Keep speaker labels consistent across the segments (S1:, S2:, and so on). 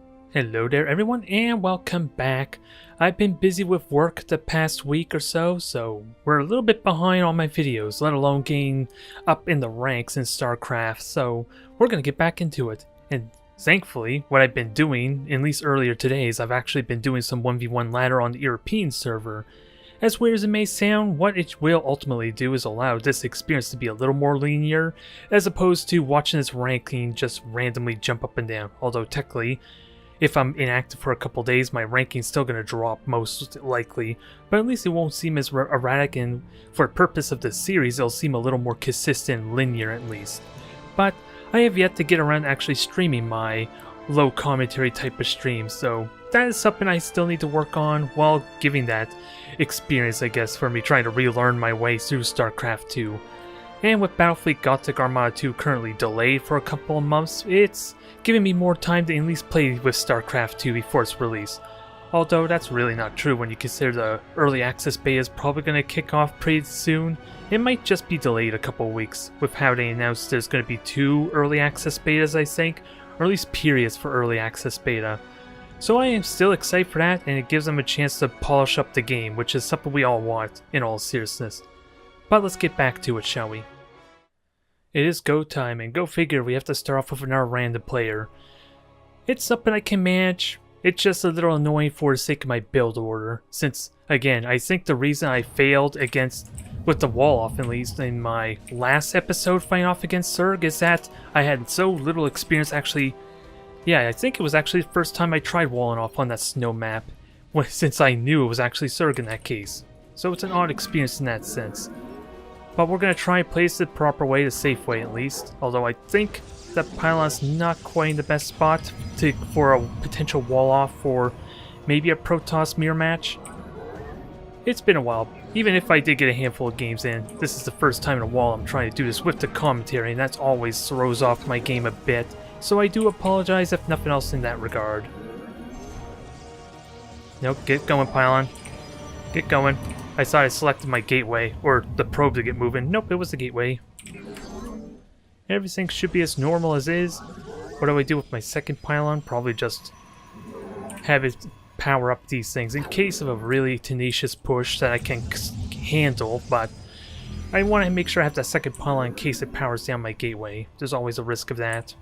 S1: Hello there everyone and welcome back. I've been busy with work the past week or so we're a little bit behind on my videos, let alone getting up in the ranks in Starcraft, so we're gonna get back into it. And thankfully, what I've been doing, at least earlier today, is I've actually been doing some 1v1 ladder on the European server. As weird as it may sound, what it will ultimately do is allow this experience to be a little more linear, as opposed to watching this ranking just randomly jump up and down, although technically, if I'm inactive for a couple days, my ranking's still going to drop most likely, but at least it won't seem as erratic, and for the purpose of this series, it'll seem a little more consistent and linear at least. But I have yet to get around to actually streaming my low commentary type of stream, so that is something I still need to work on while giving that experience, I guess, for me trying to relearn my way through StarCraft 2. And with Battlefleet Gothic Armada 2 currently delayed for a couple of months, it's giving me more time to at least play with StarCraft 2 before its release. Although that's really not true when you consider the early access beta is probably going to kick off pretty soon. It might just be delayed a couple of weeks, with how they announced there's going to be 2 early access betas, I think, or at least periods for early access beta. So I am still excited for that, and it gives them a chance to polish up the game, which is something we all want, in all seriousness. But let's get back to it, shall we? It is go time, and go figure we have to start off with another random player. It's something I can manage, it's just a little annoying for the sake of my build order, since, again, I think the reason I failed with the wall off at least in my last episode fighting off against Zerg is that I had so little experience actually. Yeah, I think it was actually the first time I tried walling off on that snow map, since I knew it was actually Zerg in that case. So it's an odd experience in that sense. But we're going to try and place it the proper way, the safe way at least. Although I think that pylon's not quite in the best spot for a potential wall off for maybe a Protoss mirror match. It's been a while. Even if I did get a handful of games in, this is the first time in a while I'm trying to do this with the commentary, and that always throws off my game a bit. So I do apologize if nothing else in that regard. Nope, get going, pylon. Get going. I thought I selected my gateway, or the probe to get moving. Nope, it was the gateway. Everything should be as normal as is. What do I do with my second pylon? Probably just have it power up these things in case of a really tenacious push that I can handle, but I want to make sure I have that second pylon in case it powers down my gateway. There's always a risk of that.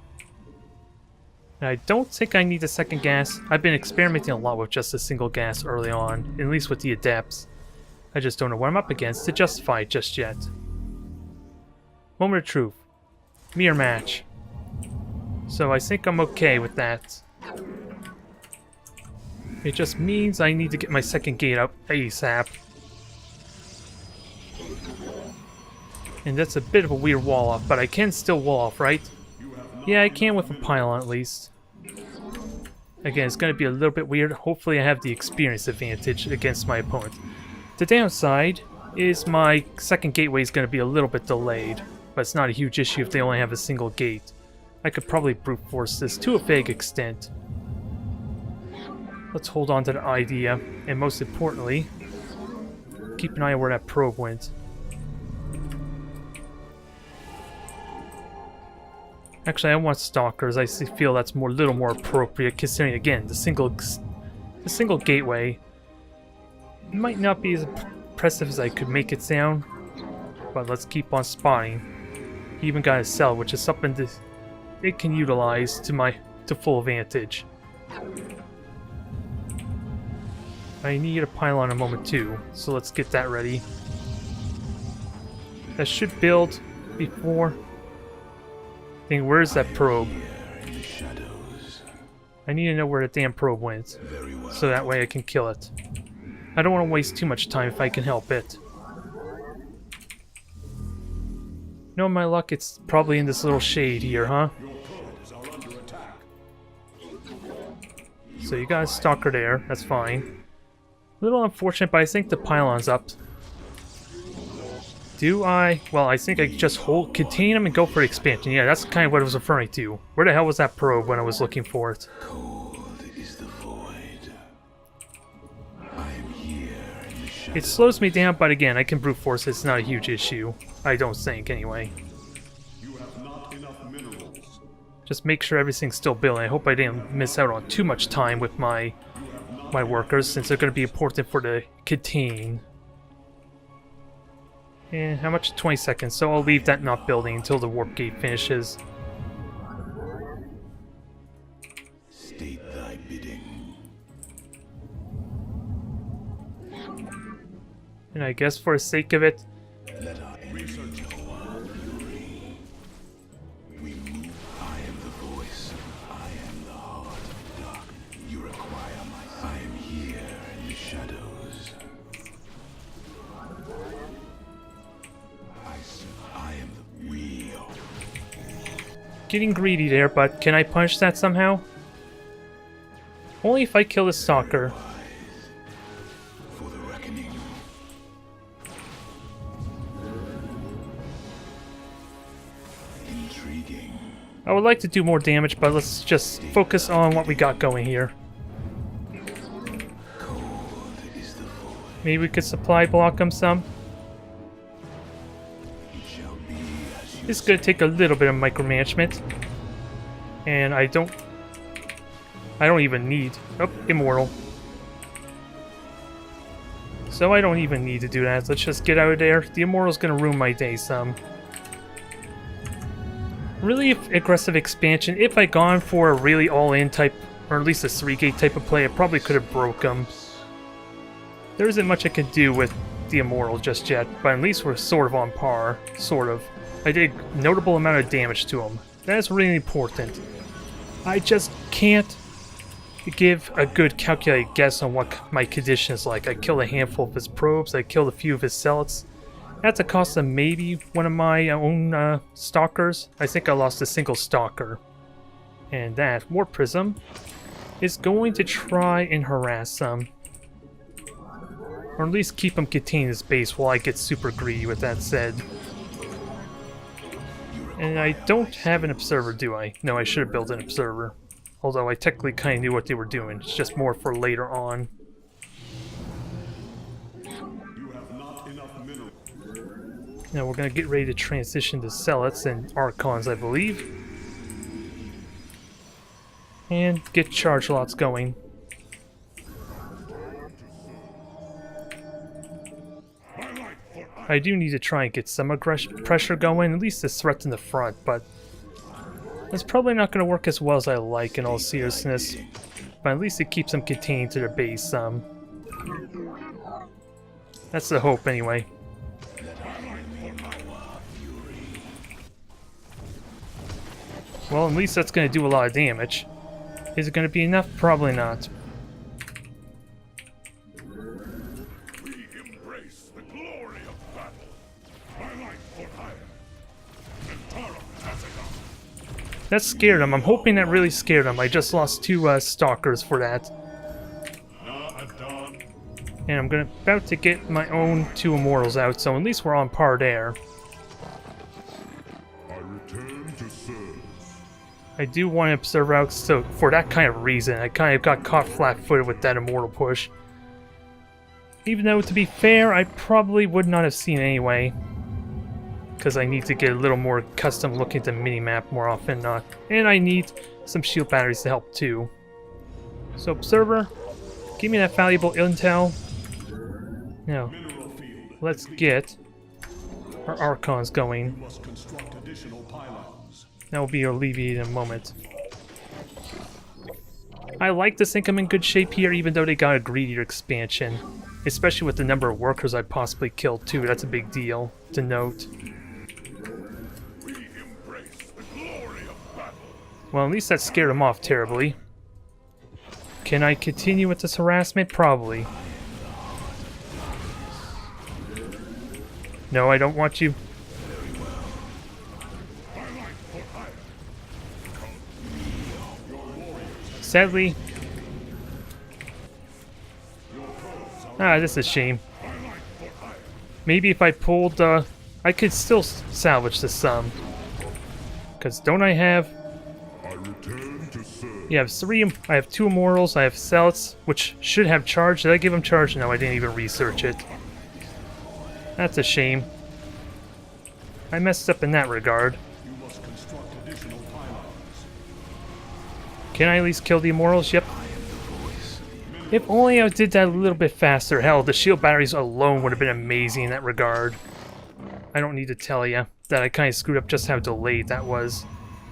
S1: Now, I don't think I need a second gas. I've been experimenting a lot with just a single gas early on, at least with the adepts. I just don't know what I'm up against to justify it just yet. Moment of truth. Mirror match. So I think I'm okay with that. It just means I need to get my second gate up ASAP. And that's a bit of a weird wall off, but I can still wall off, right? Yeah, I can with a pylon at least. Again, it's going to be a little bit weird. Hopefully I have the experience advantage against my opponent. The downside is my second gateway is going to be a little bit delayed, but it's not a huge issue if they only have a single gate. I could probably brute force this to a vague extent. Let's hold on to the idea, and most importantly, keep an eye on where that probe went. Actually, I want stalkers. I feel that's a little more appropriate, considering again the single gateway might not be as impressive as I could make it sound, but let's keep on spotting. He even got a cell, which is something that it can utilize to full advantage. I need a pylon in a moment too, so let's get that ready. That should build before. Dang, where's that probe? I need to know where the damn probe went, so that way I can kill it. I don't want to waste too much time if I can help it. Knowing my luck, it's probably in this little shade here, huh? So you got a stalker there, that's fine. A little unfortunate, but I think the pylon's up. Do I? Well, I think I just contain him and go for the expansion. Yeah, that's kind of what I was referring to. Where the hell was that probe when I was looking for it? It slows me down, but again, I can brute force it. It's not a huge issue. I don't think, anyway. Just make sure everything's still building. I hope I didn't miss out on too much time with my workers, since they're going to be important for the contain. And how much? 20 seconds. So I'll leave that not building until the warp gate finishes.
S2: State thy bidding.
S1: And I guess for the sake of it,
S2: Let our research go on. We move. I am the voice. I am the heart of dark. You require my. I am here in the shadows. I am the wheel.
S1: getting greedy there, but can I punch that somehow? Only if I kill the stalker.
S2: For the reckoning. Intriguing.
S1: I would like to do more damage, but let's just focus on what we got going here.
S2: Cold is the void.
S1: Maybe we could supply block him some.
S2: It shall be as you
S1: This is going to take a little bit of micromanagement. And I don't even need... Oh, immortal. So I don't even need to do that. Let's just get out of there. The immortal's going to ruin my day some. Really aggressive expansion. If I'd gone for a really all-in type, or at least a 3-gate type of play, I probably could have broke him. There isn't much I can do with the immortal just yet, but at least we're sort of on par. Sort of. I did a notable amount of damage to him. That's really important. I just can't give a good calculated guess on what my condition is like. I killed a handful of his probes, I killed a few of his zealots. At the cost of maybe one of my own stalkers. I think I lost a single stalker. And that Warp Prism is going to try and harass them. Or at least keep him contained in his base while I get super greedy with that said. And I don't have an observer, do I? No, I should have built an observer. Although I technically kind of knew what they were doing. It's just more for later on. Now we're going to get ready to transition to Zealots and Archons, I believe. And get charge lots going. I do need to try and get some pressure going, at least this threat in the front, but it's probably not going to work as well as I like in all seriousness. But at least it keeps them contained to their base some. That's the hope anyway. Well, at least that's going to do a lot of damage. Is it going to be enough? Probably not. That scared him. I'm hoping that really scared him. I just lost 2 stalkers for that. And I'm about to get my own 2 immortals out, so at least we're on par there. I do want to observe out, so for that kind of reason, I kind of got caught flat-footed with that immortal push. Even though, to be fair, I probably would not have seen it anyway. Because I need to get a little more custom look at the minimap more often than not. And I need some shield batteries to help too. So observer, give me that valuable intel. Now, let's get our Archons going. That will be alleviated in a moment. I like to think I'm in good shape here, even though they got a greedier expansion. Especially with the number of workers I possibly killed too. That's a big deal to note. Well, at least that scared him off terribly. Can I continue with this harassment? Probably. No, I don't want you. Sadly. This is a shame. Maybe if I pulled, I could still salvage this some. Because don't I have... Yeah, I have 2 immortals, I have Zealots, which should have charge. Did I give them charge? No, I didn't even research it. That's a shame. I messed up in that regard. Can I at least kill the Immortals? Yep. If only I did that a little bit faster. Hell, the shield batteries alone would have been amazing in that regard. I don't need to tell you that I kind of screwed up just how delayed that was.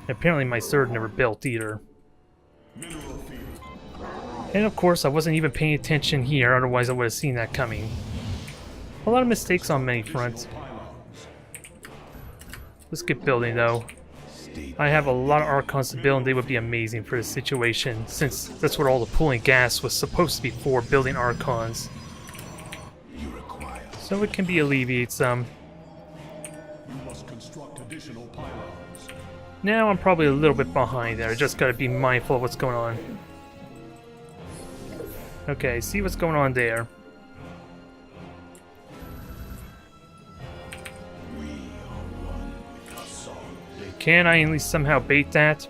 S1: And apparently my third never built either. And of course, I wasn't even paying attention here, otherwise I would have seen that coming. A lot of mistakes on many fronts. Let's get building though. I have a lot of Archons to build and they would be amazing for this situation, since that's what all the pooling gas was supposed to be for, building Archons. So it can be alleviate some. Now I'm probably a little bit behind there, I just gotta be mindful of what's going on. Okay, see what's going on there. Can I at least somehow bait that?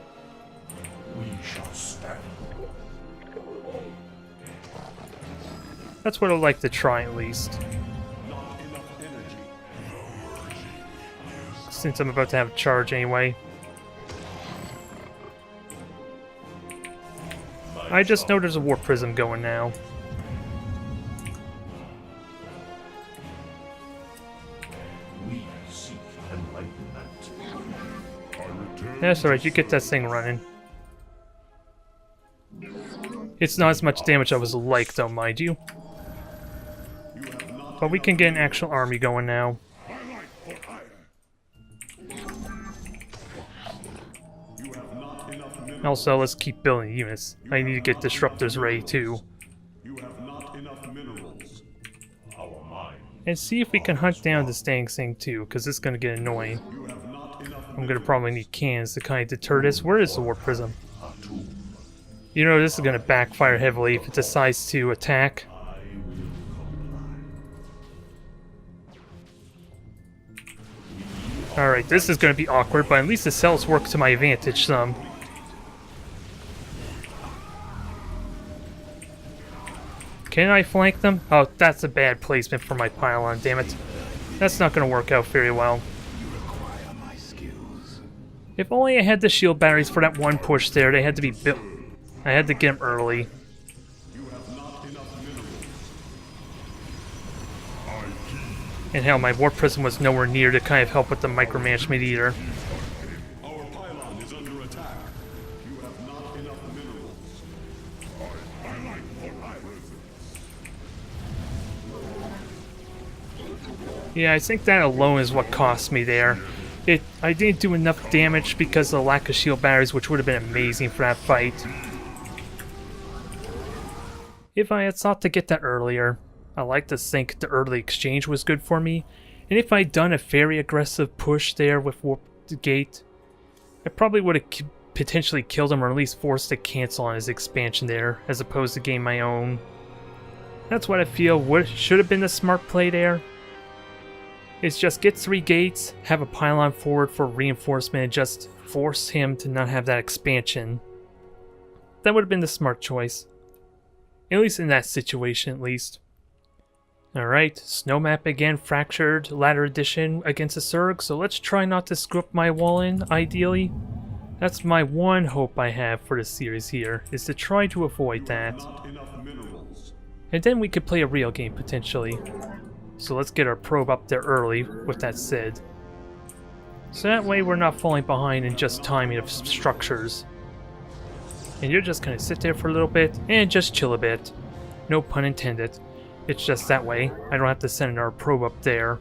S1: That's what I'd like to try at least. Since I'm about to have a charge anyway. I just know there's a Warp Prism going now. That's alright, you get that thing running. It's not as much damage I was like, though, mind you. But we can get an actual army going now. Also, let's keep building units. I need to get Disruptors ready, too. And see if we can hunt down this dang thing, too, because it's going to get annoying. I'm going to probably need cannons to kind of deter this. Where is the Warp Prism? You know, this is going to backfire heavily if it decides to attack. Alright, this is going to be awkward, but at least the cells work to my advantage some. Can I flank them? Oh, that's a bad placement for my pylon, damn it. That's not going to work out very well. If only I had the shield batteries for that one push there, they had to be built. I had to get them early. And hell, my Warp Prism was nowhere near to kind of help with the micromanagement either.
S2: Our pylon is under attack. You have not enough minerals.
S1: Yeah, I think that alone is what cost me there. I didn't do enough damage because of the lack of shield batteries, which would have been amazing for that fight. If I had thought to get that earlier, I like to think the early exchange was good for me, and if I'd done a very aggressive push there with Warp Gate, I probably would have potentially killed him or at least forced to cancel on his expansion there, as opposed to gain my own. That's what I feel should have been the smart play there. Is just get 3 gates, have a pylon forward for reinforcement, and just force him to not have that expansion. That would have been the smart choice. At least in that situation, at least. Alright, snow map again, fractured ladder edition against a Zerg, so let's try not to screw up my wall in, ideally. That's my one hope I have for the series here, is to try to avoid that. And then we could play a real game, potentially. So let's get our probe up there early, with that said. So that way we're not falling behind in just timing of structures. And you're just gonna sit there for a little bit, and just chill a bit. No pun intended. It's just that way. I don't have to send our probe up there.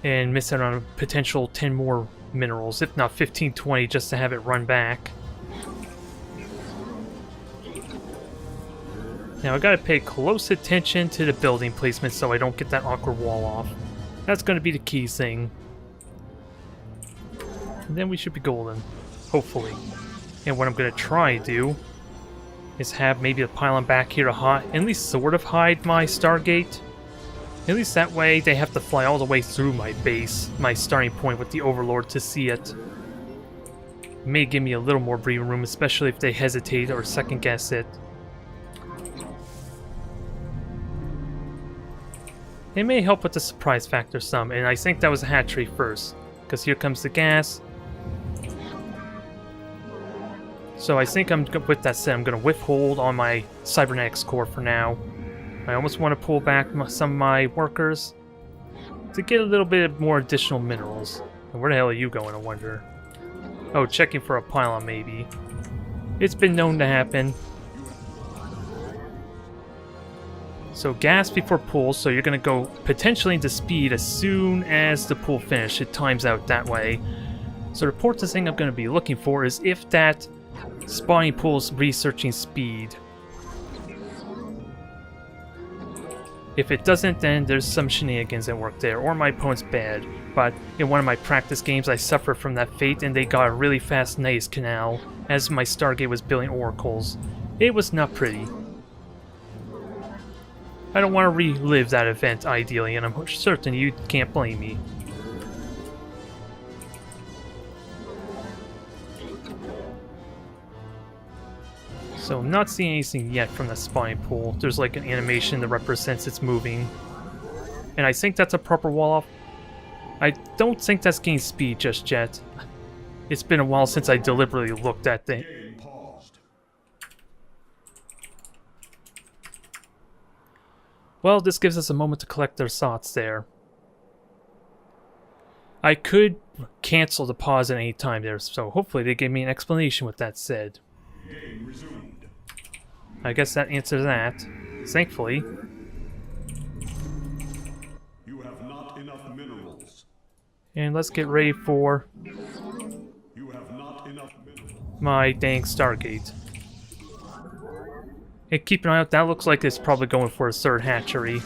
S1: And miss out on a potential 10 more minerals, if not 15, 20, just to have it run back. Now I gotta pay close attention to the building placement so I don't get that awkward wall off. That's gonna be the key thing. And then we should be golden. Hopefully. And what I'm gonna try to do is have maybe a pylon back here to at least sort of hide my Stargate. At least that way they have to fly all the way through my base, my starting point with the Overlord to see it. May give me a little more breathing room, especially if they hesitate or second guess it. It may help with the surprise factor some, and I think that was a hatchery first, because here comes the gas. So I think with that said, I'm going to withhold on my cybernetics core for now. I almost want to pull back some of my workers to get a little bit more additional minerals. And where the hell are you going, I wonder? Oh, checking for a pylon maybe. It's been known to happen. So gas before pull, so you're going to go potentially into speed as soon as the pull finish. It times out that way. So the important thing I'm going to be looking for is if that spawning pool's researching speed. If it doesn't, then there's some shenanigans at work there, or my opponent's bad. But in one of my practice games, I suffered from that fate, and they got a really fast Naze canal as my Stargate was building oracles. It was not pretty. I don't want to relive that event, ideally, and I'm certain you can't blame me. So I'm not seeing anything yet from the spawning pool. There's like an animation that represents it's moving. And I think that's a proper wall-off. I don't think that's gaining speed just yet. It's been a while since I deliberately looked at the... Well, this gives us a moment to collect their thoughts there. I could cancel the pause at any time there, so hopefully they gave me an explanation with that said. I guess that answers that. Thankfully.
S2: You have not enough minerals.
S1: And let's get ready for
S2: You have not enough minerals.
S1: my dang Stargate. And keep an eye out, that looks like it's probably going for a third hatchery.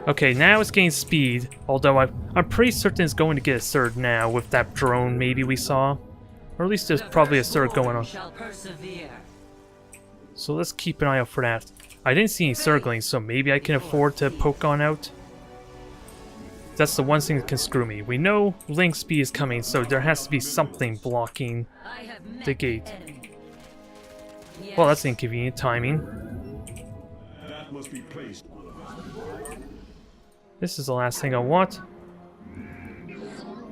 S1: Okay, now it's getting speed, although I'm pretty certain it's going to get a third now with that drone maybe we saw. Or at least there's probably a third going on. So let's keep an eye out for that. I didn't see any circling, so maybe I can afford to poke on out. That's the one thing that can screw me. We know link speed is coming, so there has to be something blocking the gate. Well, that's inconvenient timing.
S2: That must be placed.
S1: This is the last thing I want.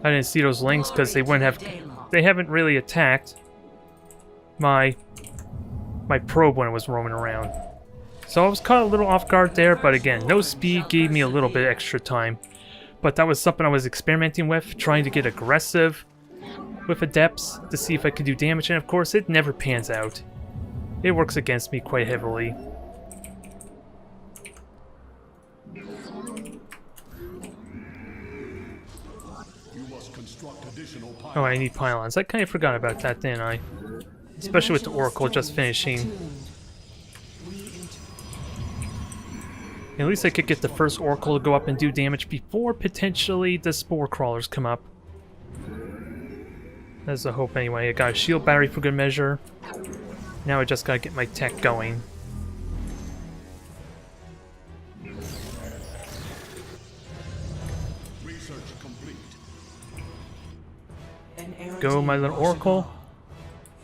S1: I didn't see those links because they wouldn't have... They haven't really attacked my probe when it was roaming around. So I was caught a little off guard there, but again, no speed gave me a little bit extra time. But that was something I was experimenting with, trying to get aggressive with adepts to see if I could do damage, and of course it never pans out. It works against me quite heavily. Oh, I need pylons. I kind of forgot about that, didn't I? Especially with the Oracle just finishing. At least I could get the first Oracle to go up and do damage before potentially the Spore Crawlers come up. That's the hope anyway. I got a shield battery for good measure. Now I just gotta get my tech going. Go, my little Oracle.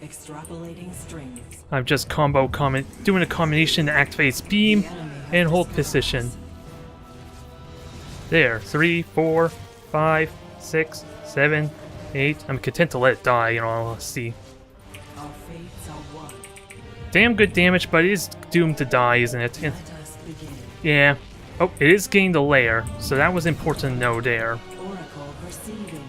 S3: Extrapolating strings.
S1: I'm just doing a combination to activate its beam and hold position. There, 3, 4, 5, 6, 7, 8. I'm content to let it die, you know, let's see.
S3: Our fates are one.
S1: Damn good damage, but it is doomed to die, isn't it?
S3: Let us begin.
S1: Yeah. Oh, it is gained a layer, so that was important to know there.
S3: Oracle perceiving.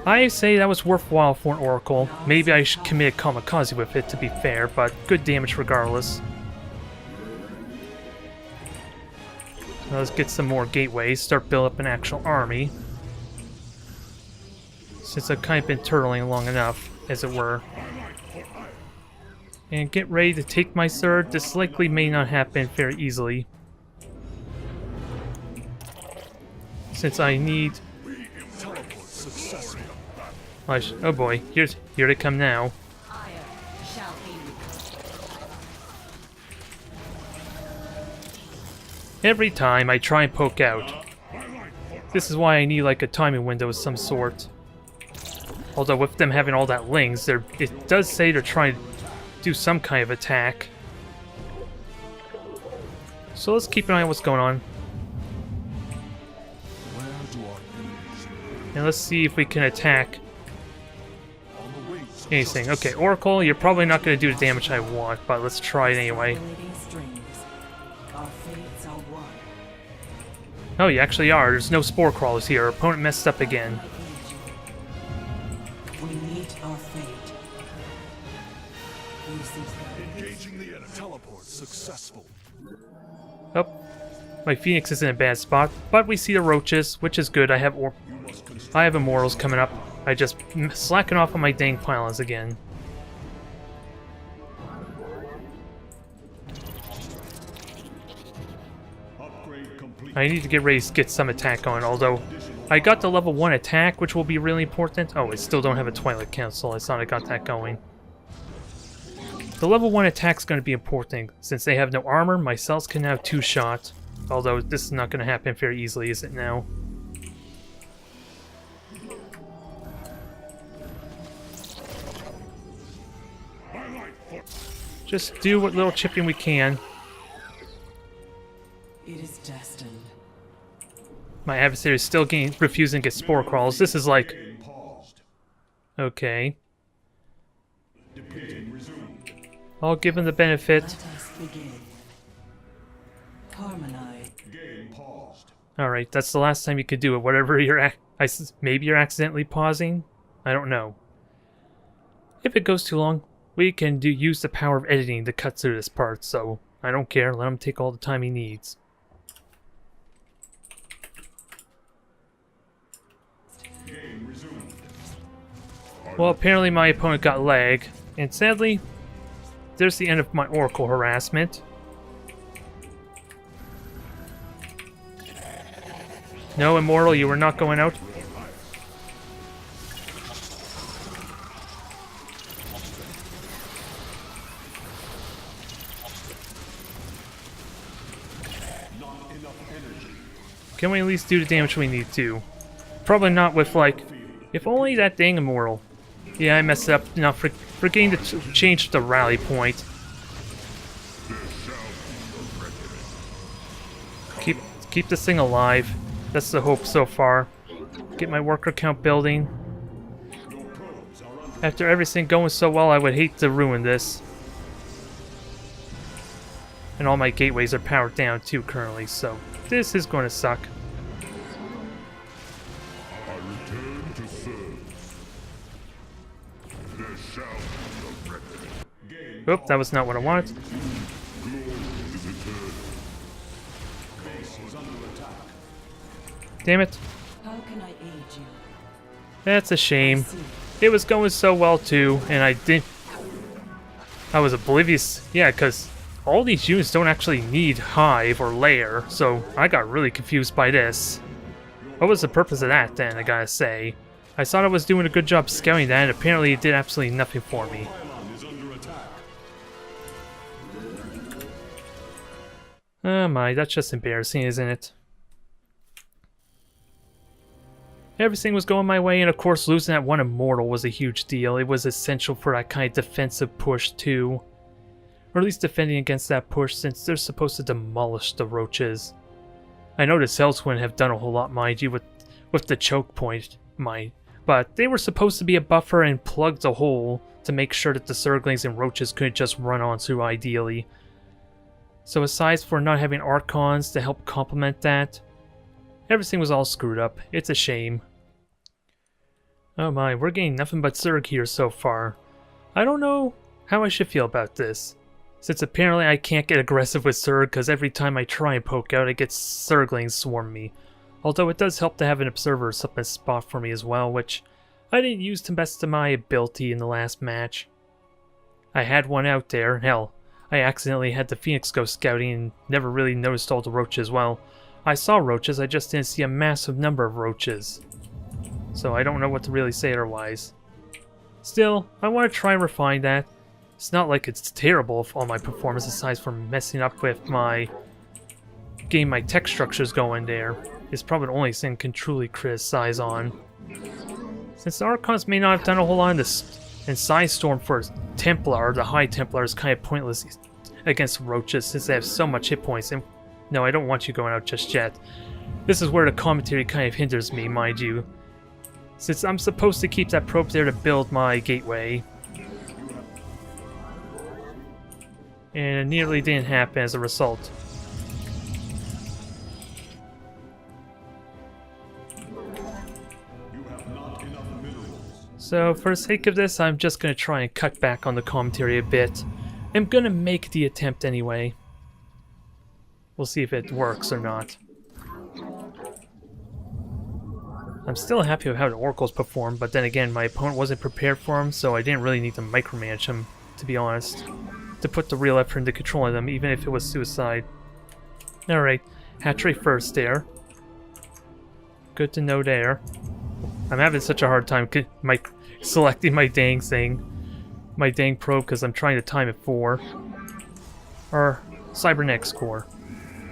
S1: I say that was worthwhile for an Oracle. Maybe I should commit a kamikaze with it to be fair, but good damage regardless. So let's get some more gateways, start building up an actual army. Since I've kind of been turtling long enough, as it were. And get ready to take my third. This likely may not happen very easily. Since I need... Oh boy, here they come now. Every time I try and poke out. This is why I need like a timing window of some sort. Although with them having all that lings, it does say they're trying to do some kind of attack. So let's keep an eye on what's going on. And let's see if we can attack anything. Okay, Oracle, you're probably not going to do the damage I want, but let's try it anyway.
S3: Extrapolating strings. Our fates are one.
S1: Oh, you actually are. There's no spore crawlers here. Our opponent messed up again.
S3: We meet our fate. You see that?
S2: Engaging the enemy. Teleport successful.
S1: Oh, my Phoenix is in a bad spot, but we see the roaches, which is good. I have immortals coming up. I just slacking off on my dang pylons again.
S2: Upgrade complete.
S1: I need to get ready to get some attack on, although I got the level 1 attack, which will be really important. Oh, I still don't have a Twilight Council. I thought I got that going. The level 1 attack's going to be important. Since they have no armor, my cells can have 2-shot. Although this is not going to happen very easily, is it now? Just do what little chipping we can.
S3: It is destined.
S1: My adversary is still refusing to get spore crawls. This is like... Okay. I'll give him the benefit.
S3: Let us begin. Harmonize.
S1: Alright, that's the last time you could do it. Whatever you're... maybe you're accidentally pausing? I don't know. If it goes too long, we can use the power of editing to cut through this part, so I don't care. Let him take all the time he needs. Well, apparently my opponent got lag, and sadly, there's the end of my Oracle harassment. No, Immortal, you were not going out. Can we at least do the damage we need to? Probably not with, like... If only that dang Immortal. Yeah, I messed up. Not forgetting to change the rally point. Keep this thing alive. That's the hope so far. Get my worker count building. After everything going so well, I would hate to ruin this. And all my gateways are powered down too currently, so this is going to suck. Oop, that was not what I wanted. Damn it.
S3: How can I aid you?
S1: That's a shame. It was going so well too, and I was oblivious. Yeah, because all these units don't actually need hive or lair, so I got really confused by this. What was the purpose of that then, I gotta say? I thought I was doing a good job scouting that, and apparently it did absolutely nothing for me. Oh my, that's just embarrassing, isn't it? Everything was going my way, and of course losing that one Immortal was a huge deal. It was essential for that kind of defensive push too. Or at least defending against that push, since they're supposed to demolish the roaches. I know the cells wouldn't have done a whole lot, mind you, with the choke point, but they were supposed to be a buffer and plug the hole to make sure that the Zerglings and roaches couldn't just run on through ideally. So aside for not having Archons to help complement that, everything was all screwed up. It's a shame. Oh my, we're getting nothing but Zerg here so far. I don't know how I should feel about this, since apparently I can't get aggressive with Zerg because every time I try and poke out, I get Zerglings swarm me. Although it does help to have an observer up a spot for me as well, which I didn't use to best of my ability in the last match. I had one out there, hell, I accidentally had the Phoenix go scouting and never really noticed all the roaches. Well, I saw roaches, I just didn't see a massive number of roaches. So I don't know what to really say otherwise. Still, I want to try and refine that. It's not like it's terrible if all my performance aside from messing up with getting my tech structures going there. It's probably the only thing I can truly criticize on. Since the Archons may not have done a whole lot in this, and Psystorm for Templar, the High Templar, is kind of pointless against roaches since they have so much hit points. And no, I don't want you going out just yet. This is where the commentary kind of hinders me, mind you. Since I'm supposed to keep that probe there to build my gateway, And it nearly didn't happen as a result. So for the sake of this, I'm just going to try and cut back on the commentary a bit. I'm going to make the attempt anyway. We'll see if it works or not. I'm still happy with how the oracles perform, but then again, my opponent wasn't prepared for them, so I didn't really need to micromanage them, to be honest. To put the real effort into controlling them, even if it was suicide. Alright, hatchery first there. Good to know there. I'm having such a hard time selecting my dang thing. My dang probe, because I'm trying to time it for. Or Cybernex core.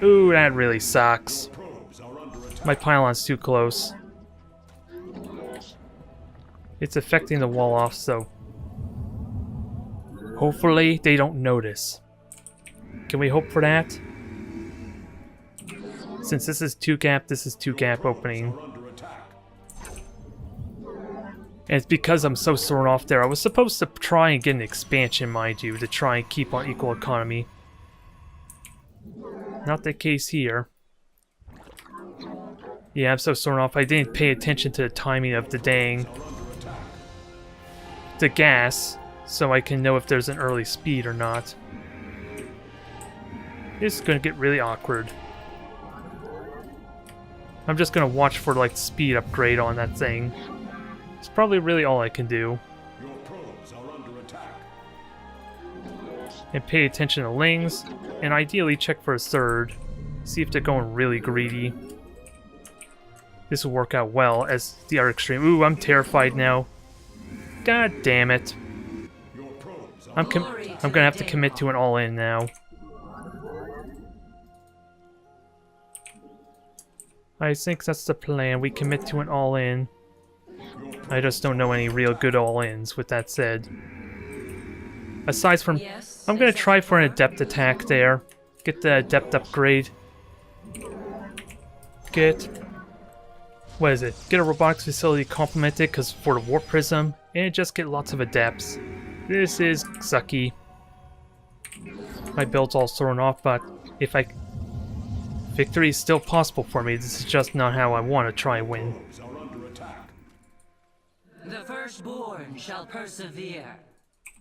S1: Ooh, that really sucks. My pylon's too close. It's affecting the wall off, so hopefully they don't notice. Can we hope for that? Since this is 2-gap, this is 2-gap opening. And it's because I'm so thrown off there. I was supposed to try and get an expansion, mind you, to try and keep on equal economy. Not the case here. Yeah, I'm so thrown off. I didn't pay attention to the timing of the gas, so I can know if there's an early speed or not. This is gonna get really awkward. I'm just gonna watch for like speed upgrade on that thing. It's probably really all I can do.
S2: Your probes are under attack.
S1: And pay attention to lings, and ideally check for a third. See if they're going really greedy. This will work out well as the other extreme. Ooh, I'm terrified now. God damn it. I'm gonna have to commit to an all-in now. I think that's the plan. We commit to an all-in. I just don't know any real good all-ins, with that said. Aside from... I'm gonna try for an adept attack there. Get the adept upgrade. What is it? Get a robotics facility complemented because for the warp prism, and just get lots of adepts. This is sucky. My build's all thrown off, but if I... Victory is still possible for me. This is just not how I want to try and win.
S3: The firstborn shall persevere.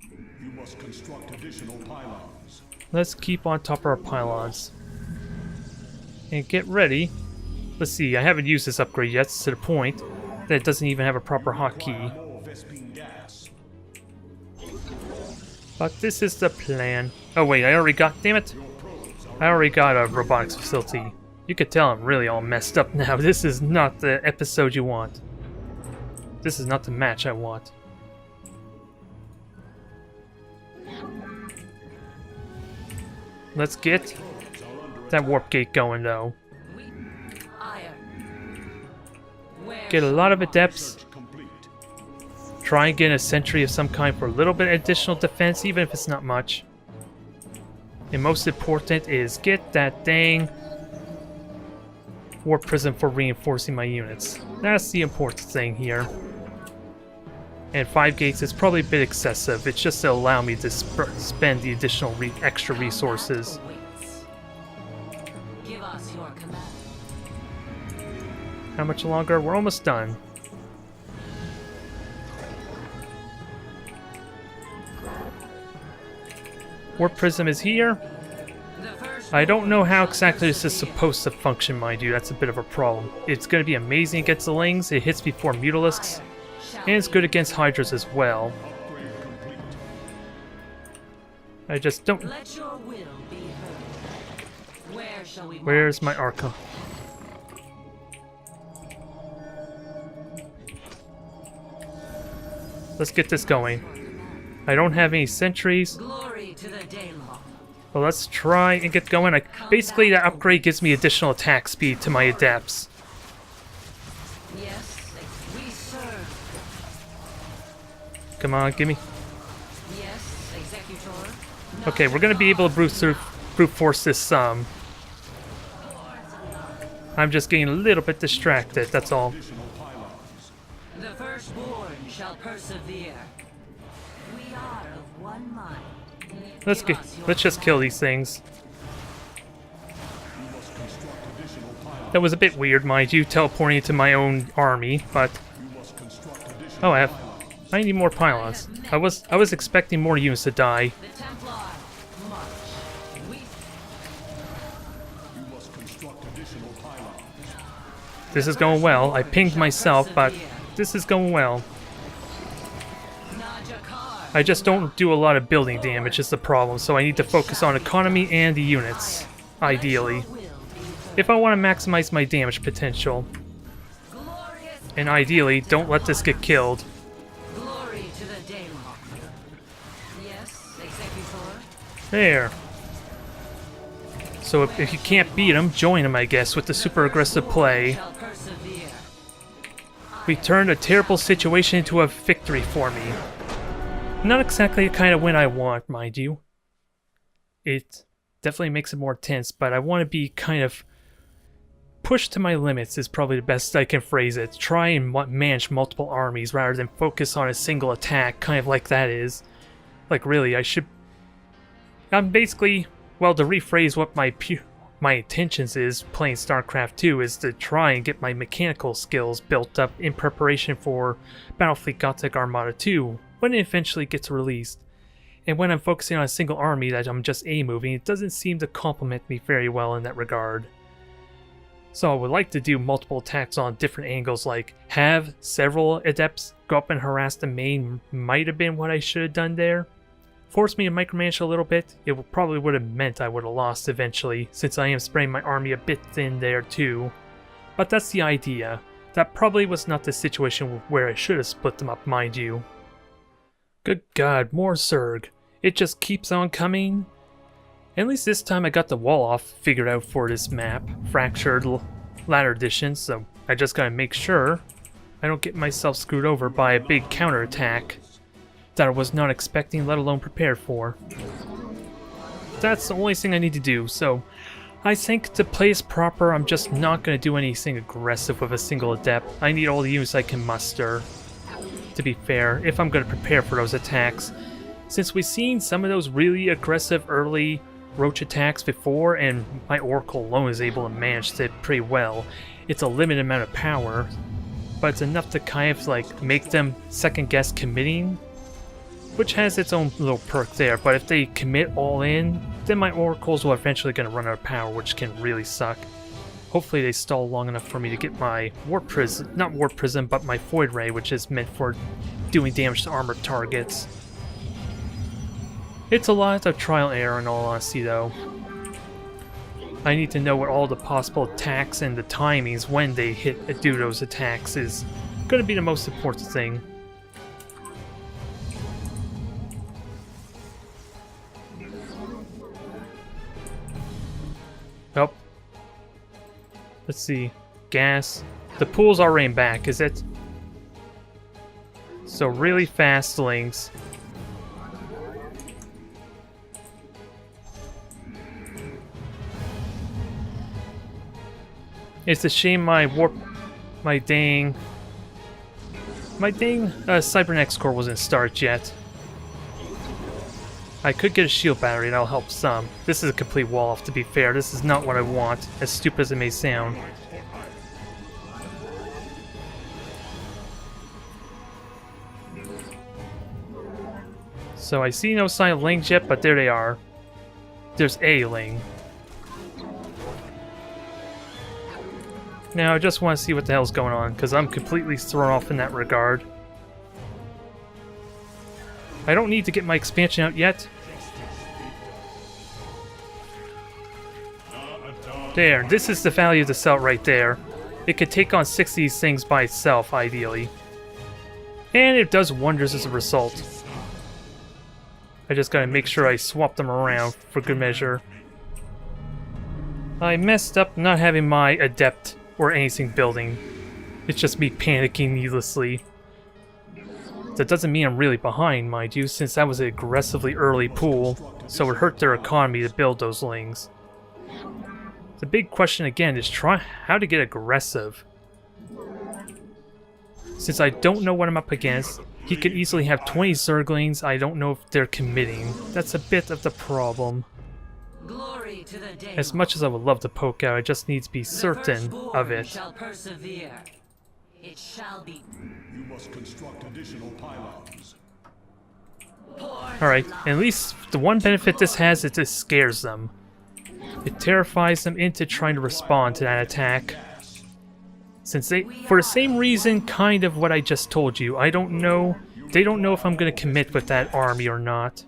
S2: You must construct additional pylons.
S1: Let's keep on top of our pylons. And get ready. Let's see, I haven't used this upgrade yet, to the point that it doesn't even have a proper hotkey. But this is the plan. Oh wait, I already got... Damn it! I already got a robotics facility. You could tell I'm really all messed up now. This is not the episode you want. This is not the match I want. Let's get that warp gate going though. Get a lot of adepts. Try and get a sentry of some kind for a little bit of additional defense, even if it's not much. And most important is get that dang warp prism for reinforcing my units. That's the important thing here. And 5 gates is probably a bit excessive. It's just to allow me to spend the additional extra resources.
S3: Give us your command.
S1: How much longer? We're almost done. Warp prism is here. I don't know how exactly this is supposed to function, mind you. That's a bit of a problem. It's going to be amazing against the lings. It hits before mutalisks. And it's good against hydras as well. I just don't...
S3: Let your will be heard. Where shall we
S1: Where's my Arca? Let's get this going. I don't have any sentries.
S3: Glory to the Daylong.
S1: Well, let's try and get going. Basically, that upgrade gives me additional attack speed to my adepts.
S3: Yes, we serve.
S1: Come on, give me...
S3: Yes, Executor.
S1: Okay, we're gonna be able to brute force this, I'm just getting a little bit distracted, that's all.
S3: The firstborn shall persevere. We are of one mind.
S1: Let's just kill these things. That was a bit weird, mind you, teleporting into my own army, but oh, I need more pylons. I was expecting more units to die.
S3: The Templar, march.
S1: This is going well. I pinged myself, but this is going well. I just don't do a lot of building damage is the problem, so I need to focus on economy and the units, ideally, if I want to maximize my damage potential. And ideally, don't let this get killed.
S3: Glory to the Daemon. Yes, Executor.
S1: There. So if you can't beat him, join him, I guess, with the super aggressive play.
S3: Shall persevere.
S1: We turned a terrible situation into a victory for me. Not exactly the kind of win I want, mind you. It definitely makes it more tense, but I want to be kind of pushed to my limits is probably the best I can phrase it. Try and manage multiple armies rather than focus on a single attack, kind of like that is. Like really, I'm basically, well, to rephrase what my intentions is playing Starcraft 2 is to try and get my mechanical skills built up in preparation for Battlefleet Gothic Armada 2 when it eventually gets released. And when I'm focusing on a single army that I'm just A-moving, it doesn't seem to complement me very well in that regard. So I would like to do multiple attacks on different angles, like have several adepts go up and harass the main might have been what I should have done there. Force me to micromanage a little bit, it probably would have meant I would have lost eventually, since I am spreading my army a bit thin there too. But that's the idea. That probably was not the situation where I should have split them up, mind you. Good God, more Zerg. It just keeps on coming. At least this time I got the wall off figured out for this map, Fractured Ladder Edition, so I just gotta make sure I don't get myself screwed over by a big counterattack that I was not expecting, let alone prepared for. That's the only thing I need to do, so I think to play this proper, I'm just not gonna do anything aggressive with a single adept. I need all the units I can muster, to be fair, if I'm gonna prepare for those attacks. Since we've seen some of those really aggressive early roach attacks before, and my Oracle alone is able to manage it pretty well. It's a limited amount of power, but it's enough to kind of like make them second guess committing, which has its own little perk there. But if they commit all in, then my Oracles will eventually going to run out of power, which can really suck. Hopefully they stall long enough for me to get my Warp Prism, not Warp Prism, but my Void Ray, which is meant for doing damage to armored targets. It's a lot of trial and error in all honesty though. I need to know what all the possible attacks and the timings when they do those attacks is going to be the most important thing. Nope. Let's see. Gas. The pool's already back, is it? So really fast links. It's a shame my dang Cybernex core wasn't started yet. I could get a shield battery and that'll help some. This is a complete wall off, to be fair. This is not what I want, as stupid as it may sound. So I see no sign of Lings yet, but there they are. There's a Ling. Now I just want to see what the hell's going on, because I'm completely thrown off in that regard. I don't need to get my expansion out yet. There, this is the value of the cell right there. It could take on 6 of these things by itself, ideally. And it does wonders as a result. I just gotta make sure I swap them around for good measure. I messed up not having my adept or anything building. It's just me panicking needlessly. That doesn't mean I'm really behind, mind you, since that was an aggressively early pool, so it hurt their economy to build those Lings. The big question again is how to get aggressive. Since I don't know what I'm up against, He could easily have 20 Zerglings. I don't know if they're committing. That's a bit of the problem.
S3: Glory to the day.
S1: As much as I would love to poke out, I just need to be certain of it.
S3: Shall persevere. It shall be.
S2: You must construct additional pylons.
S1: Alright, at least the one benefit this has is it scares them. It terrifies them into trying to respond to that attack. Since they, for the same reason, kind of what I just told you, I don't know, they don't know if I'm going to commit with that army or not.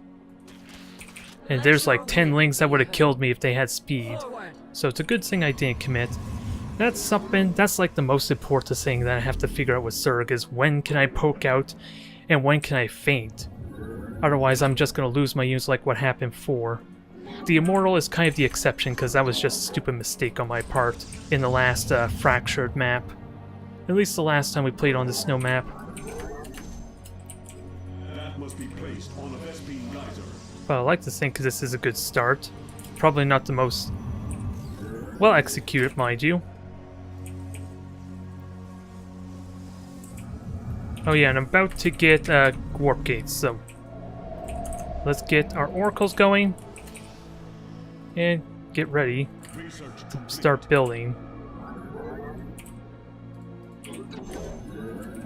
S1: And there's like 10 lings that would have killed me if they had speed. So it's a good thing I didn't commit. That's something, that's like the most important thing that I have to figure out with Zerg is when can I poke out and when can I feint. Otherwise I'm just going to lose my units like what happened before. The Immortal is kind of the exception because that was just a stupid mistake on my part in the last Fractured map. At least the last time we played on the snow map.
S2: That must be placed on the Vespine geyser.
S1: But I like to think this is a good start. Probably not the most well executed, mind you. Oh yeah, and I'm about to get warp gates, so let's get our oracles going and get ready to start building.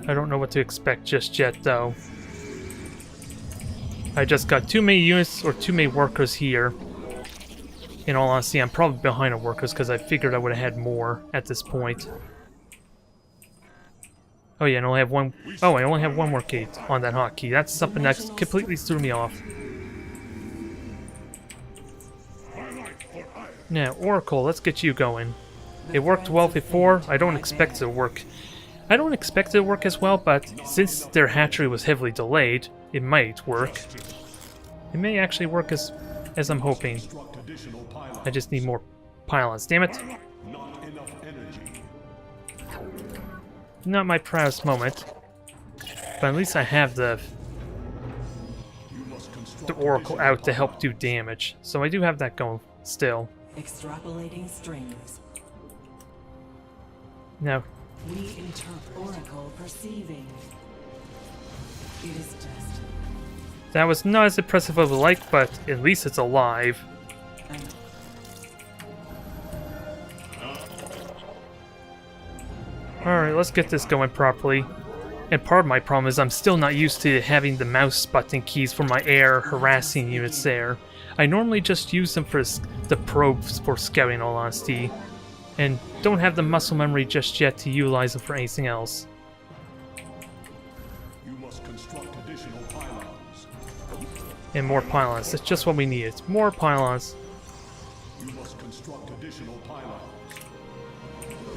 S1: I don't know what to expect just yet, though. I just got too many units or too many workers here. In all honesty, I'm probably behind on workers because I figured I would have had more at this point. Oh yeah, and I only have one. Oh, I only have one more gate on that hotkey. That's something that completely threw me off. Now, Oracle, let's get you going. It worked well before. I don't expect it to work. I don't expect it to work as well, but since their hatchery was heavily delayed, it might work. It may actually work as I'm hoping. I just need more pylons. Damn it! Not my proudest moment, but at least I have the Oracle out to help do damage, so I do have that going still.
S3: Extrapolating strings.
S1: Now,
S3: We interpret Oracle perceiving. It is just.
S1: that was not as impressive as I would like, but at least it's alive. Alright, let's get this going properly. And part of my problem is I'm still not used to having the mouse button keys for my air harassing units there. I normally just use them for the probes for scouting, in all honesty. And don't have the muscle memory just yet to utilize them for anything else.
S2: You must construct additional pylons.
S1: And more pylons. That's just what we needed. More pylons.
S2: You must construct additional pylons.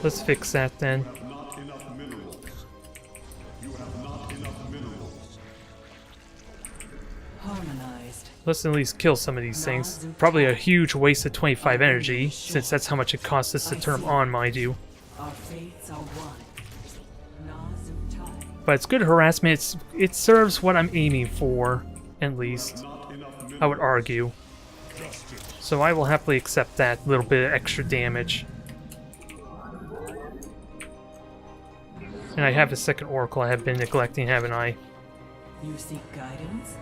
S1: Let's fix that then.
S2: You have not enough minerals. You have not enough minerals.
S3: Harmonized.
S1: Let's at least kill some of these things. Probably a huge waste of 25 energy, since that's how much it costs us to turn them on, mind you.
S3: Our fates are one. Nazutai.
S1: But it's good harassment. It serves what I'm aiming for, at least. I would argue. So I will happily accept that little bit of extra damage. And I have a second Oracle I have been neglecting, haven't I?
S3: You seek guidance?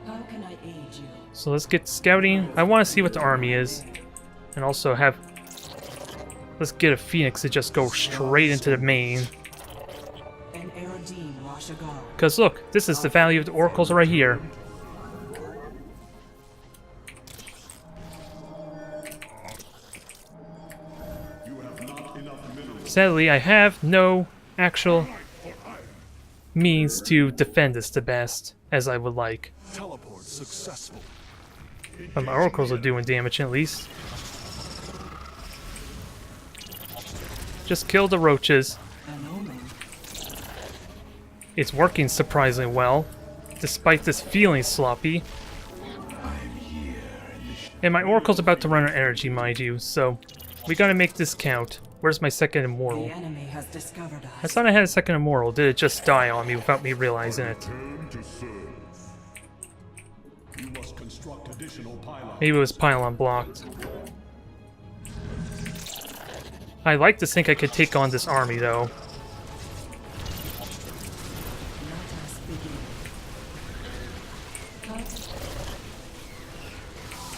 S3: How can I aid you?
S1: So let's get scouting. I want to see what the army is. And also have... Let's get a Phoenix to just go straight into the main.
S3: An Erodine Rashagar.
S1: Because look, this is the value of the Oracles right here.
S2: You have not enough minerals.
S1: Sadly, I have no actual means to defend this the best as I would like.
S2: Teleport successful.
S1: But my Oracles are doing damage at least. Just kill the roaches.
S3: An omen.
S1: It's working surprisingly well, despite this feeling sloppy. And my Oracle's about to run out of energy, mind you, so we gotta make this count. Where's my second Immortal?
S3: The enemy has discovered us.
S1: I thought I had a second Immortal. Did it just die on me without me realizing it?
S2: You must construct additional pylons.
S1: Maybe it was pylon blocked. I like to think I could take on this army, though.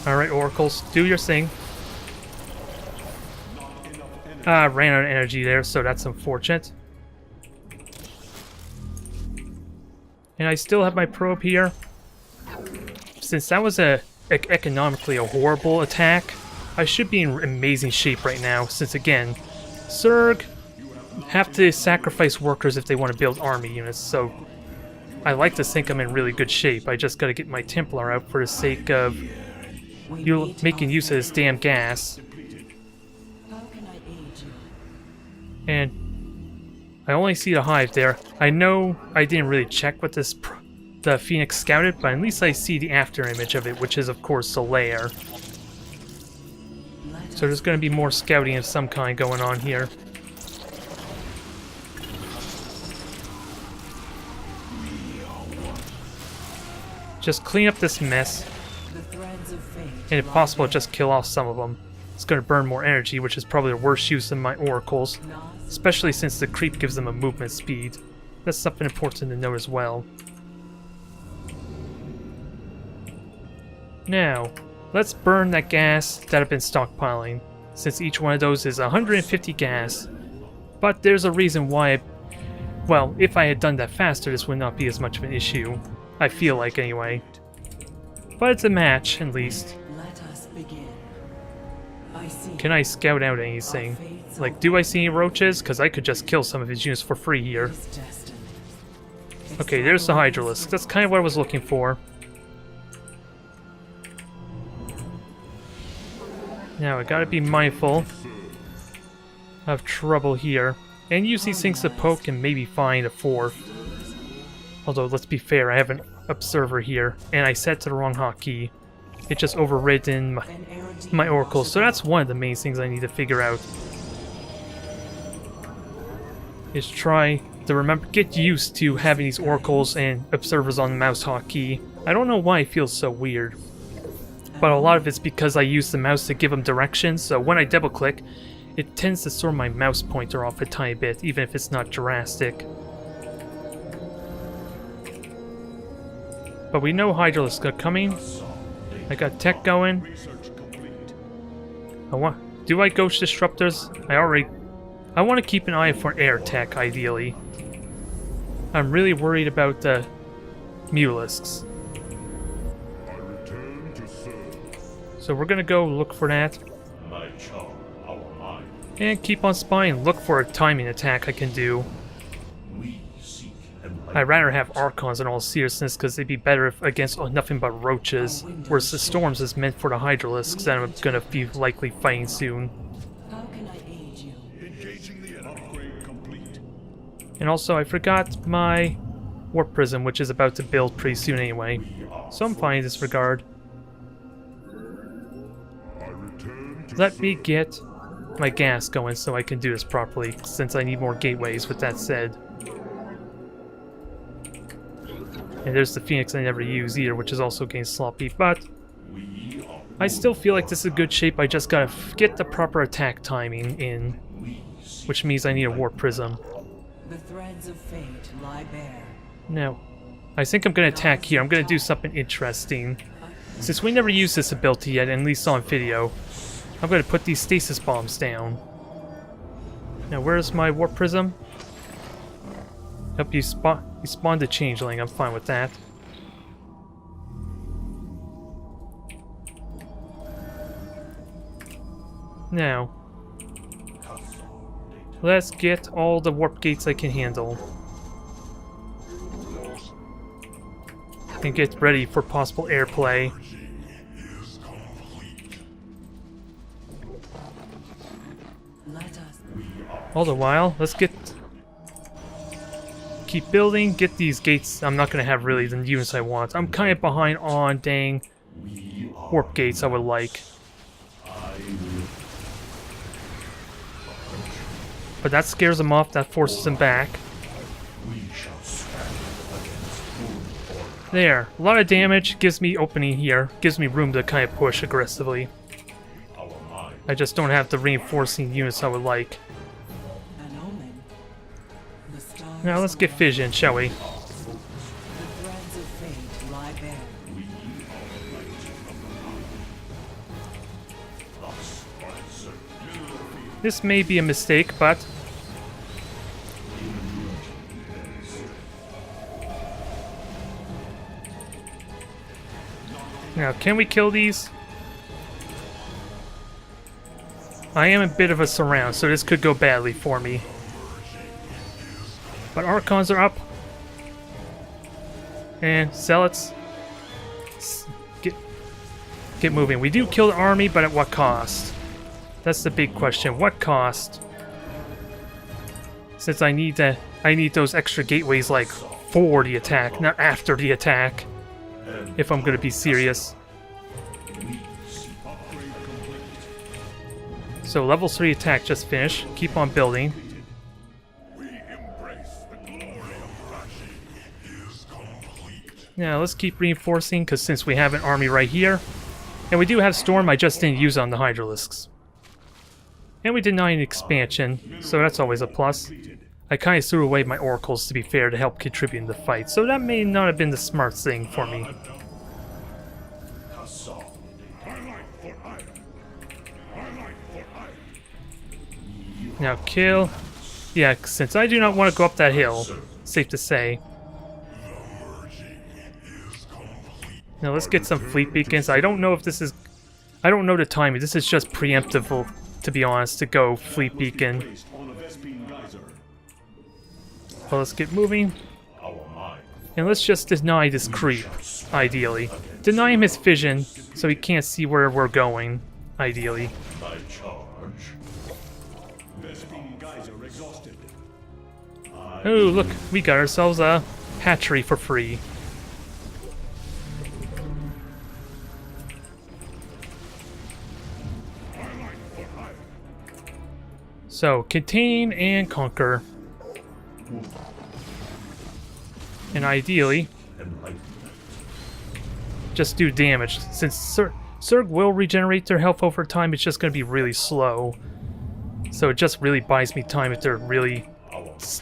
S1: Alright, Oracles, do your thing. Ran out of energy there, so that's unfortunate. And I still have my probe here. Since that was economically a horrible attack, I should be in amazing shape right now, since again, Zerg have to sacrifice workers if they want to build army units, so I like to think I'm in really good shape. I just gotta get my Templar out for the sake of you making use of this damn gas.
S3: How can I aid you?
S1: And I only see the hive there. I know I didn't really check what the Phoenix scouted, but at least I see the after image of it, which is of course the lair. So there's going to be more scouting of some kind going on here. Just clean up this mess,
S3: The threads of fate
S1: and if possible just kill off some of them. It's going to burn more energy, which is probably the worst use of my oracles, especially since the creep gives them a movement speed. That's something important to know as well. Now, let's burn that gas that I've been stockpiling, since each one of those is 150 gas. But there's a reason why well, if I had done that faster, this would not be as much of an issue. I feel like, anyway. But it's a match, at least.
S3: Let us begin. I see.
S1: Can I scout out anything? Like, do I see any roaches? Because I could just kill some of his units for free here. Okay, there's the Hydralisk. That's kind of what I was looking for. Now, I gotta be mindful of trouble here. And use these things to poke and maybe find a fourth. Although, let's be fair, I have an observer here, and I set to the wrong hotkey. It just overridden my oracle, so that's one of the main things I need to figure out. Is try to get used to having these oracles and observers on the mouse hotkey. I don't know why it feels so weird. But a lot of it's because I use the mouse to give them directions, so when I double click, it tends to throw my mouse pointer off a tiny bit, even if it's not drastic. But we know Hydralisk are coming. I got tech going. Do I ghost disruptors? I want to keep an eye for air tech, ideally. I'm really worried about the Mulisks. So we're gonna go look for that. And keep on spying, look for a timing attack I can do. I'd rather have Archons in all seriousness, because they'd be better if against nothing but roaches, whereas the Storms is meant for the Hydralisks that I'm gonna be likely fighting soon.
S3: How can I aid you?
S1: And also, I forgot my Warp Prism, which is about to build pretty soon anyway. So I'm fine in this regard. Let me get my gas going so I can do this properly, since I need more gateways, with that said. And there's the Phoenix I never use either, which is also getting sloppy, but I still feel like this is a good shape. I just gotta get the proper attack timing in, which means I need a Warp Prism.
S3: The threads of fate lie bare.
S1: Now, I think I'm gonna attack here. I'm gonna do something interesting. Since we never used this ability yet, at least on video, I'm gonna put these stasis bombs down. Now, where's my Warp Prism? Yep, you spawned a changeling. I'm fine with that. Now, let's get all the warp gates I can handle. And get ready for possible airplay. All the while, let's keep building, get these gates. I'm not going to have really the units I want. I'm kind of behind on dang warp gates I would like. But that scares them off, that forces them back. There, a lot of damage, gives me opening here, gives me room to kind of push aggressively. I just don't have the reinforcing units I would like. Now let's get fission, shall we? This may be a mistake, but... Now, can we kill these? I am a bit of a surround, so this could go badly for me. But Archons are up. And Zealots. Get moving. We do kill the army, but at what cost? That's the big question. What cost? Since I need those extra gateways like for the attack, not after the attack. If I'm gonna be serious. So level 3 attack just finished. Keep on building. Now let's keep reinforcing, because since we have an army right here, and we do have Storm, I just didn't use on the Hydralisks. And we deny an expansion, so that's always a plus. I kind of threw away my Oracles, to be fair, to help contribute in the fight, so that may not have been the smart thing for me. Now kill. Yeah, since I do not want to go up that hill, safe to say. Now let's get some fleet beacons. I don't know if this is... I don't know the timing. This is just preemptive, to be honest, to go fleet beacon. Well, let's get moving. And let's just deny this creep, ideally. Deny him his vision, so he can't see where we're going, ideally. Oh, look, we got ourselves a hatchery for free. So, contain and conquer. And ideally, just do damage. Since Zerg will regenerate their health over time, it's just going to be really slow. So it just really buys me time if they're really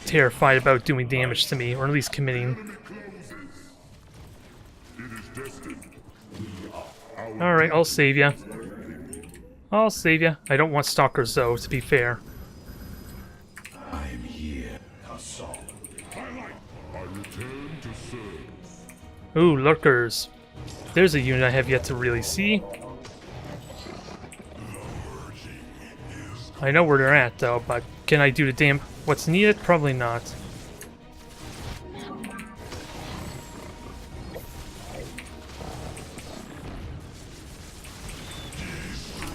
S1: terrified about doing damage to me, or at least committing. Alright, I'll save ya. I'll save ya. I don't want stalkers though, to be fair.
S2: I am here.
S1: Ooh, lurkers. There's a unit I have yet to really see. I know where they're at though, but can I do the damn what's needed? Probably not.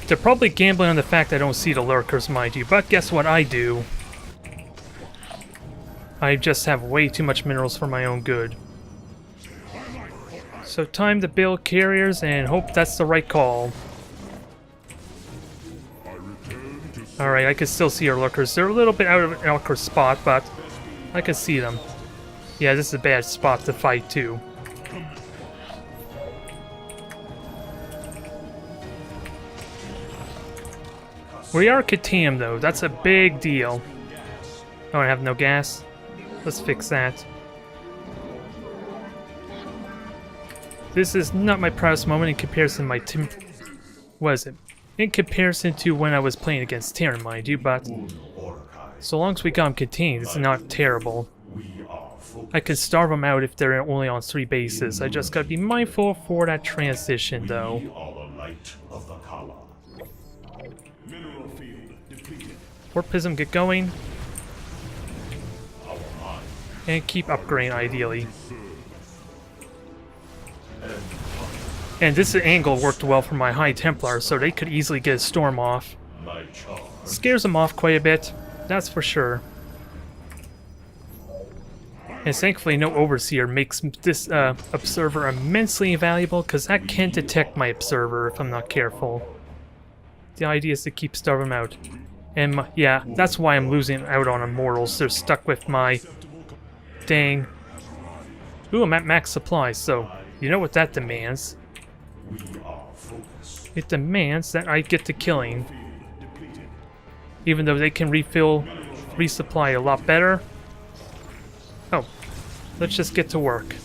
S1: They're probably gambling on the fact I don't see the lurkers, mind you, but guess what I do? I just have way too much minerals for my own good. So time to build carriers and hope that's the right call. Alright, I can still see our lurkers. They're a little bit out of an lurker spot, but I can see them. Yeah, this is a bad spot to fight too. We are Katam though, that's a big deal. Oh, I have no gas. Let's fix that. This is not my proudest moment in comparison to my was it? In comparison to when I was playing against Terran, mind you, but so long as we got them contained, it's not terrible. I can starve them out if they're only on 3 bases. I just gotta be mindful for that transition though. Warpism, get going. And keep upgrading, ideally. And this angle worked well for my High Templar, so they could easily get a storm off. Scares them off quite a bit, that's for sure. And thankfully no Overseer makes this Observer immensely valuable, because that can detect my Observer if I'm not careful. The idea is to keep starving them out. And yeah, that's why I'm losing out on Immortals. They're stuck with my... dang. Ooh, I'm at max supplies, so you know what that demands. It demands that I get to killing. Even though they can resupply a lot better. Oh, let's just get to work.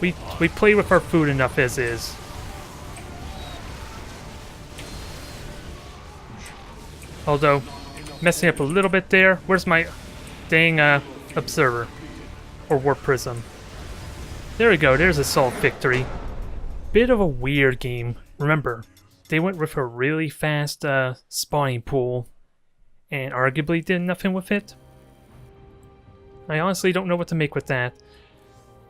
S1: We play with our food enough as is. Although, Messing up a little bit there. Where's my dang observer? Or warp prism? There we go, there's a solid victory. Bit of a weird game. Remember, they went with a really fast spawning pool and arguably did nothing with it. I honestly don't know what to make with that.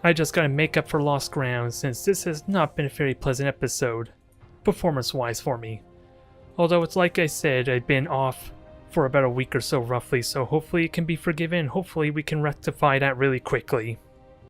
S1: I just gotta make up for lost ground since this has not been a very pleasant episode, performance-wise for me. Although it's like I said, I've been off for about a week or so roughly, so hopefully it can be forgiven. Hopefully we can rectify that really quickly.